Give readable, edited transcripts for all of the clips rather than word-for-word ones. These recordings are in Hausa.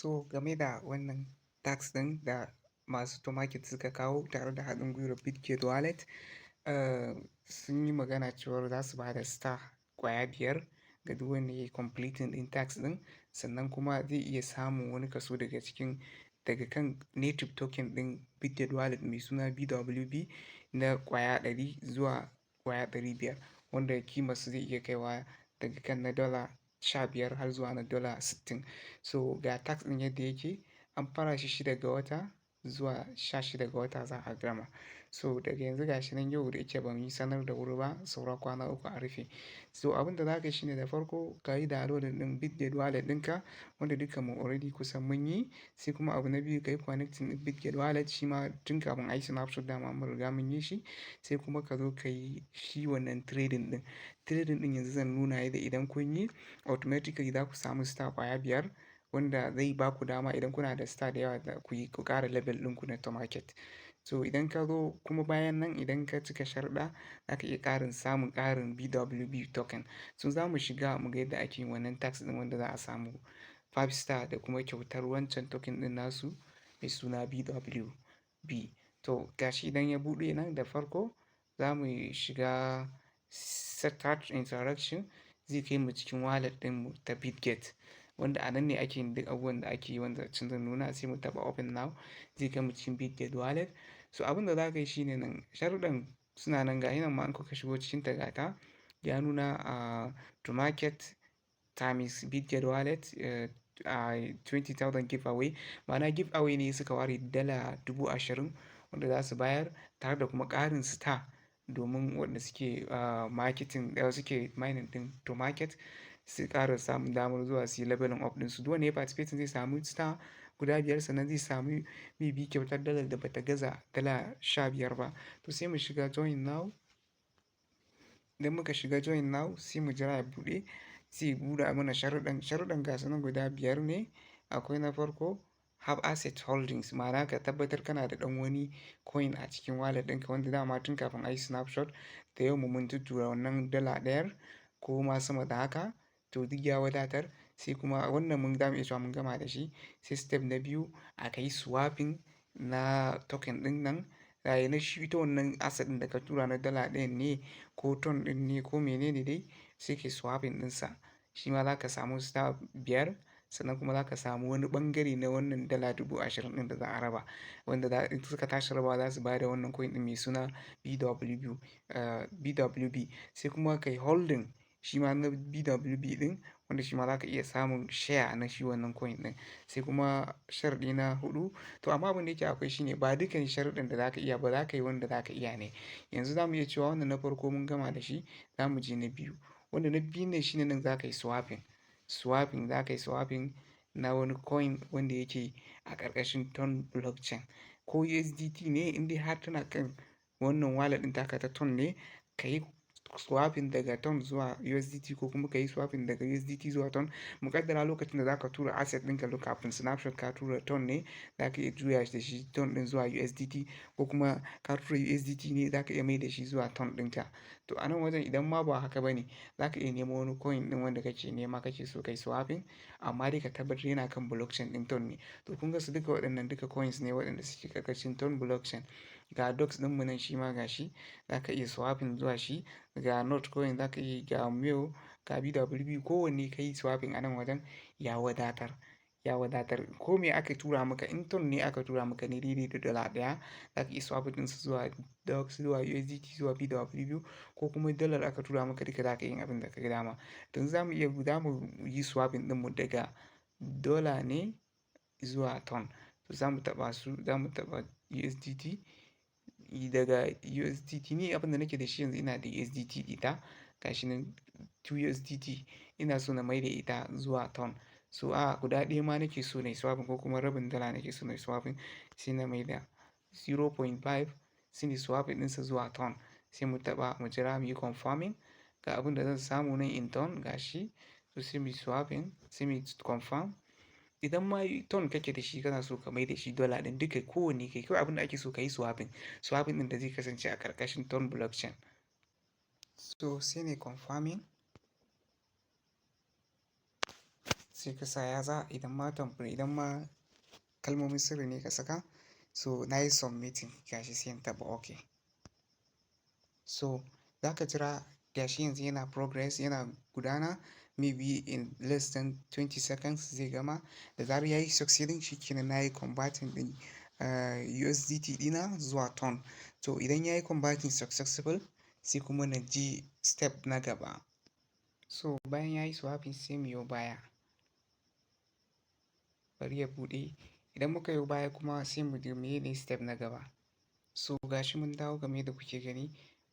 So game da wannan tax ɗin da masu Tomarket suka kawo tare da haɗin gwiwar Bitget Wallet, sun yi magana cewar za su ba da star ƙwaya 5 ga duk wanda ya yi completing ɗin tax ɗin, sannan kuma zai iya samun wani kaso daga kan native token ɗin Bitget Wallet mai suna BWB na ƙwaya 100 zuwa ƙwaya 500, wanda kimarsu zai iya kaiwa daga kan na $15 har zuwa na $60. So ga tax ɗin yadda yake, an fara shi 6 ga wata zuwa 16 ga wata za a gama. So daga yanzu gashi nan yau da yake ba mu yi sanar da wuri ba, saura kwana 3 a rufe. So abin da za ka yi shine da farko ka yi downloading ɗin Bitget Wallet ɗinka, wanda duka mu already kusan mun yi. Sai kuma abu na biyu ka yi connecting ɗin Bitget Wallet, shi ma tun kafin a yi snapshot dama mun riga mun yi shi. Sai kuma ka zo ka yi shi wannan trading ɗin. Trading ɗin yanzu zan nuna yadda idan kun yi automatically za ku samu star ƙwaya 5, wanda zai ba ku dama idan kuna da star da yawa da ku ƙara level ɗinku na Tomarket. So idan ka zo kuma bayan nan idan ka cika sharuɗa za ka iya samun ƙarin BWB token. So za mu shiga mu ga yadda ake yin wannan tax ɗin, wanda za a samu 5 star da kuma kyautar wancan token ɗin nasu mai suna BWB. To gashi idan ya buɗe nan da farko za mu shiga start interaction, zai kai mu cikin wallet ɗinmu ta Bitget, wanda a nan ne ake yin duk abubuwan da ake yi, wanda can zan nuna. Sai mu taɓa open now, zai kai mu cikin Bitget Wallet. So abin da za ka yi shine nan sharuɗan suna nan ga nan ma in kuka shigo cikin ta ya nuna a Tomarket times Bitget Wallet, a 20,000 giveaway. Ma'ana giveaway ne suka ware $20,000 wanda za su bayar, tare da kuma ƙarin star domin wanda suke marketing suke mining ɗin Tomarket su ƙara samun damar zuwa su yi leveling up ɗinsu. Duk wanda ya participate zai samu star guda 5, sannan zai samu maybe kyautar dalar da bata gaza $15 ba. To sai mu shiga join now. Idan muka shiga join now sai mu jira ya buɗe, sai buɗe mana sharuɗan gasu nan guda 5 ne. Akwai na farko have asset holdings, ma'ana ka tabbatar kana da ɗan wani coin a cikin wallet ɗinka, wanda dama tun kafin a yi snapshot da yau mun tuttura wannan $1 ko ma sama da haka, to duk ya wadatar. Sai kuma wannan mun zamu iya cewa mun gama da shi. Sai step na biyu aka yi swapping na token ɗin nan, na shi ita wannan asset ɗin da ka tura na $1 ne ko ton ɗin ne ko menene dai, sai ka yi swapping ɗinsa. Shi ma za ka samu star 5, sannan kuma za ka samu wani ɓangare na wannan $20,000 ɗin da za a raba, wanda in suka tashi rabawa za su bayar da wannan coin ɗin mai suna BWB. Sai kuma ka yi holding shi ma na BWB ɗin, wanda shi ma za ka iya samun share na shi wannan coin ɗin. Sai kuma sharaɗi na 4, to amma abin da yake akwai shine ba dukkan sharuɗin da za ka iya ba, za ka yi wanda za ka iya ne. Yanzu za mu iya cewa wannan na farko mun gama da shi, za mu je na biyu. Wanda na biyu ne shine nan za ka yi swapping. Za ka yi swapping na wani coin wanda yake a ƙarƙashin Ton blockchain ko USDT ne, in dai har tana kan wannan wallet ɗin taka ta Ton ne, ka yi swapping daga Ton zuwa USDT ko kuma ka yi swapping daga USDT zuwa Ton. Muƙaddara lokacin da za ka tura asset ɗinka kafin snapshot ka tura Ton ne, za ka iya juya da shi Ton ɗin zuwa USDT, ko kuma ka tura USDT ne za ka iya mai da shi zuwa Ton ɗinka. To a nan wajen idan ma ba haka ba ne, za ka iya nemo wani coin ɗin wanda kake nema kake so ka yi swapping, amma dai ka tabbatar yana kan blockchain ɗin Ton ne. To kun ga su duka waɗannan duka coins ne waɗanda suke ƙarƙashin Ton blockchain. Ga Dox ɗinmu nan shi ma ga shi, za ka iya swapping zuwa shi. Ga Notcoin za ka iya, ga Meo, ga BWB, kowanne ka yi swapping a nan wajen ya wadatar. Ko me aka tura maka, in Ton ne aka tura maka ne daidai da $1, za ka iya swapping ɗinsu zuwa Dox, zuwa USDT, zuwa BWB, ko kuma dalar aka tura maka duka za ka yi abin da ka ga dama. Don za mu yi swapping ɗinmu daga dollar ne zuwa Ton. To za mu taɓa USDT. Daga USDT ni abin da nake da shi yanzu, ina da USDT ita gashi nan 2 USDT, ina so na maida ita zuwa Ton. So guda ɗaya ma nake so na yi swapping, ko kuma rabin dala nake so na yi swapping, sai na maida 0.5, sai na yi swapping ɗinsa zuwa Ton. Sai mu taɓa mu jira mu yi confirming. Ga abin da zan samu nan in Ton gashi. So sai mu yi swapping, sai mu yi confirm. Idan ma Ton kake da shi kana so ka mai da shi dollar ɗin, duka kowanne kai kawai abin da ake so ka yi swapping ɗin da zai kasance a ƙarƙashin Ton blockchain. So sai ne confirming. sai ka sa yatsa idan ma kalmomin sirri ne ka saka. So na yi submitting gashi sai in taɓa OK. So za ka jira gashi yanzu yana progress yana gudana, maybe in less than 20 seconds zai gama. Da zarar ya yi succeeding shikenan na yi converting ɗin USDT ɗina zuwa ton. To idan ya yi converting successful sai kuma na je step na gaba. So bayan ya yi swapping sai mu yo baya. Bari ya buɗe. Idan muka yo baya kuma sai mu je mene step na gaba. So gashi mun dawo game da kuke gani.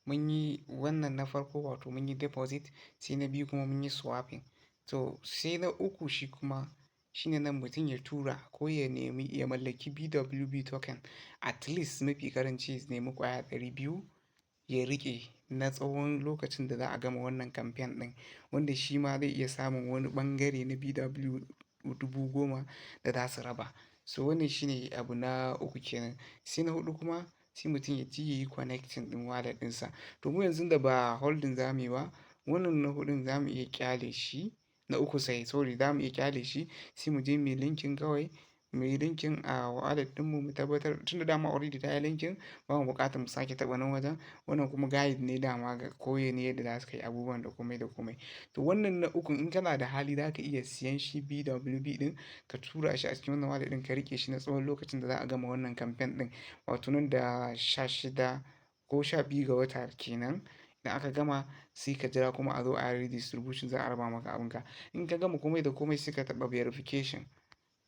Mun yi wannan na farko wato mun yi deposit, sai na biyu kuma mun yi swapping. To sai na uku shi kuma shine nan mutum ya tura ko ya nemi ya mallaki BWB token at least mafi ƙaranci ya nemi ƙwaya 200 ya riƙe na tsawon lokacin da za a gama wannan campaign ɗin, wanda shi ma zai iya samun wani ɓangare na BW 10,000 da za su raba. So wannan shine abu na uku kenan. Sai na huɗu kuma sai mutum ya je ya yi connecting ɗin wallet ɗinsa. To mu yanzu da ba holding za mu yi ba, wannan na huɗun za mu iya ƙyale shi. Na uku sorry za mu iya ƙyale shi sai mu je mu yi linkin kawai. Mu yi linkin a wallet ɗinmu mu tabbatar tun da dama already ta yi linkin ba mu buƙatar mu sake taɓa nan wajen. Wannan kuma guide ne dama ga koye ne yadda za su kai abubuwan da komai da komai. To wannan na ukun in kana da hali za ka iya siyan shi BWB ɗin ka tura shi a cikin wannan wallet ɗin ka riƙe shi na tsawon lokacin da za a gama wannan campaign ɗin. Wato nan da 16 ko 12 ga wata kenan. Idan aka gama sai ka jira kuma a zo a yi redistribution za a raba maka abinka. In ka gama komai da komai sai ka taɓa verification.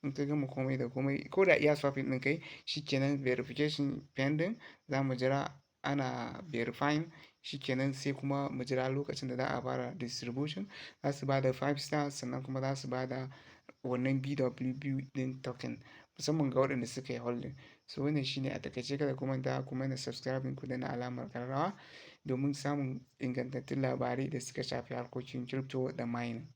In ka gama komai da komai ko da iya swapping ɗin kai shikenan verification pending. Za mu jira ana verifying shikenan sai kuma mu jira lokacin da za a fara distribution. Za su ba da 5 stars sannan kuma za su ba da wannan BWB ɗin token musamman ga waɗanda suka yi holding. So wannan shine a takaice kada ku manta ku mana subscribing ku danna alamar ƙararrawa domin samun ingantattun labarai da suka shafi harkokin crypto da mining.